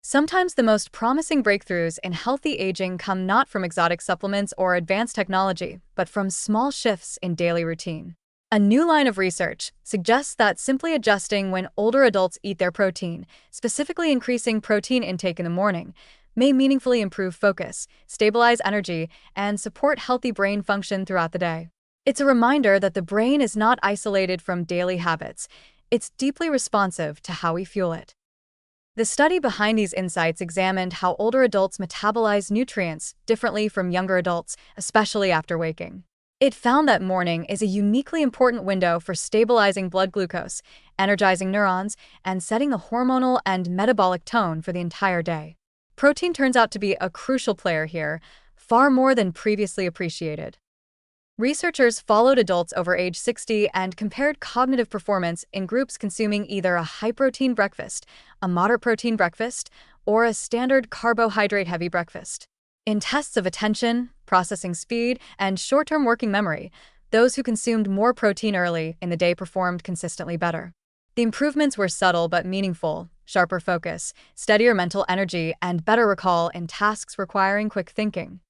Sometimes the most promising breakthroughs in healthy aging come not from exotic supplements or advanced technology, but from small shifts in daily routine. A new line of research suggests that simply adjusting when older adults eat their protein, specifically increasing protein intake in the morning, may meaningfully improve focus, stabilize energy, and support healthy brain function throughout the day. It's a reminder that the brain is not isolated from daily habits. It's deeply responsive to how we fuel it. The study behind these insights examined how older adults metabolize nutrients differently from younger adults, especially after waking. It found that morning is a uniquely important window for stabilizing blood glucose, energizing neurons, and setting the hormonal and metabolic tone for the entire day. Protein turns out to be a crucial player here, far more than previously appreciated. Researchers followed adults over age 60 and compared cognitive performance in groups consuming either a high-protein breakfast, a moderate-protein breakfast, or a standard carbohydrate-heavy breakfast. In tests of attention, processing speed, and short-term working memory, those who consumed more protein early in the day performed consistently better. The improvements were subtle but meaningful: sharper focus, steadier mental energy, and better recall in tasks requiring quick thinking.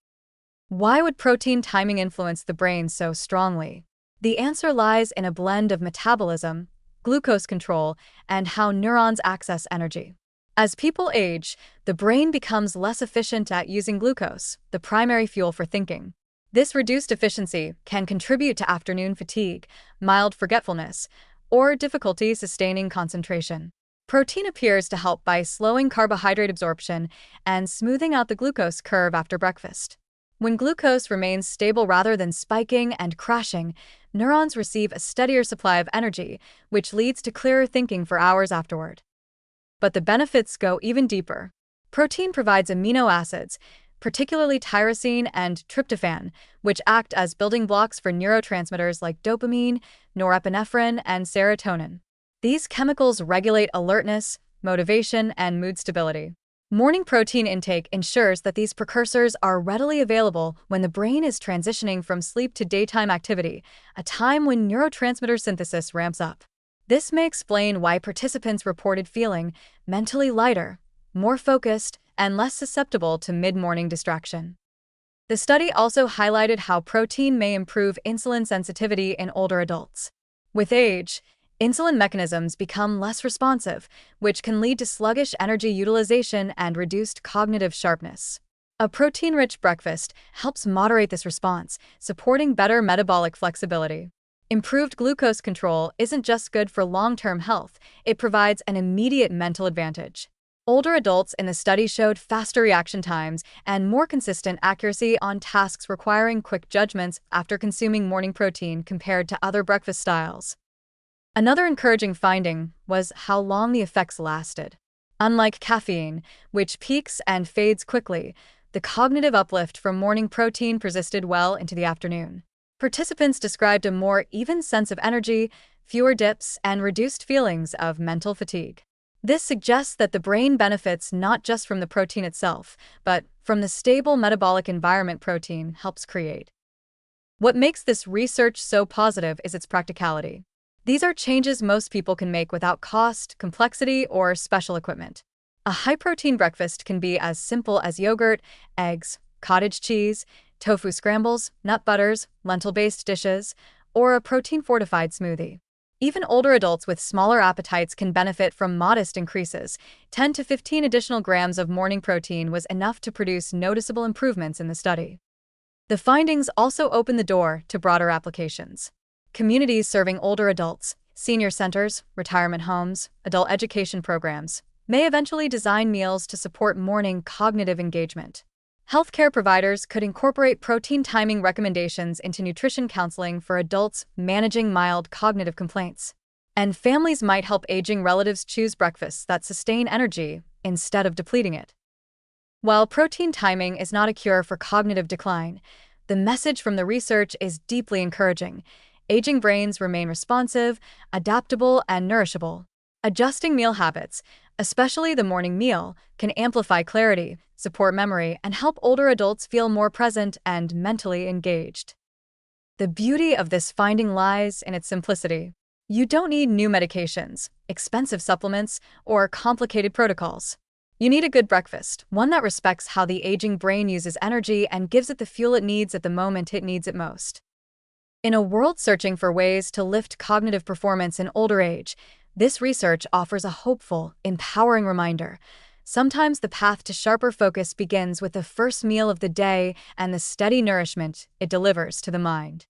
Why would protein timing influence the brain so strongly? The answer lies in a blend of metabolism, glucose control, and how neurons access energy. As people age, the brain becomes less efficient at using glucose, the primary fuel for thinking. This reduced efficiency can contribute to afternoon fatigue, mild forgetfulness, or difficulty sustaining concentration. Protein appears to help by slowing carbohydrate absorption and smoothing out the glucose curve after breakfast. When glucose remains stable rather than spiking and crashing, neurons receive a steadier supply of energy, which leads to clearer thinking for hours afterward. But the benefits go even deeper. Protein provides amino acids, particularly tyrosine and tryptophan, which act as building blocks for neurotransmitters like dopamine, norepinephrine, and serotonin. These chemicals regulate alertness, motivation, and mood stability. Morning protein intake ensures that these precursors are readily available when the brain is transitioning from sleep to daytime activity, a time when neurotransmitter synthesis ramps up. This may explain why participants reported feeling mentally lighter, more focused, and less susceptible to mid-morning distraction. The study also highlighted how protein may improve insulin sensitivity in older adults. With age, insulin mechanisms become less responsive, which can lead to sluggish energy utilization and reduced cognitive sharpness. A protein-rich breakfast helps moderate this response, supporting better metabolic flexibility. Improved glucose control isn't just good for long-term health, it provides an immediate mental advantage. Older adults in the study showed faster reaction times and more consistent accuracy on tasks requiring quick judgments after consuming morning protein compared to other breakfast styles. Another encouraging finding was how long the effects lasted. Unlike caffeine, which peaks and fades quickly, the cognitive uplift from morning protein persisted well into the afternoon. Participants described a more even sense of energy, fewer dips, and reduced feelings of mental fatigue. This suggests that the brain benefits not just from the protein itself, but from the stable metabolic environment protein helps create. What makes this research so positive is its practicality. These are changes most people can make without cost, complexity, or special equipment. A high-protein breakfast can be as simple as yogurt, eggs, cottage cheese, tofu scrambles, nut butters, lentil-based dishes, or a protein-fortified smoothie. Even older adults with smaller appetites can benefit from modest increases. 10 to 15 additional grams of morning protein was enough to produce noticeable improvements in the study. The findings also open the door to broader applications. Communities serving older adults, senior centers, retirement homes, adult education programs may eventually design meals to support morning cognitive engagement. Healthcare providers could incorporate protein timing recommendations into nutrition counseling for adults managing mild cognitive complaints. And families might help aging relatives choose breakfasts that sustain energy instead of depleting it. While protein timing is not a cure for cognitive decline, the message from the research is deeply encouraging. Aging brains remain responsive, adaptable, and nourishable. Adjusting meal habits, especially the morning meal, can amplify clarity, support memory, and help older adults feel more present and mentally engaged. The beauty of this finding lies in its simplicity. You don't need new medications, expensive supplements, or complicated protocols. You need a good breakfast, one that respects how the aging brain uses energy and gives it the fuel it needs at the moment it needs it most. In a world searching for ways to lift cognitive performance in older age, this research offers a hopeful, empowering reminder. Sometimes the path to sharper focus begins with the first meal of the day and the steady nourishment it delivers to the mind.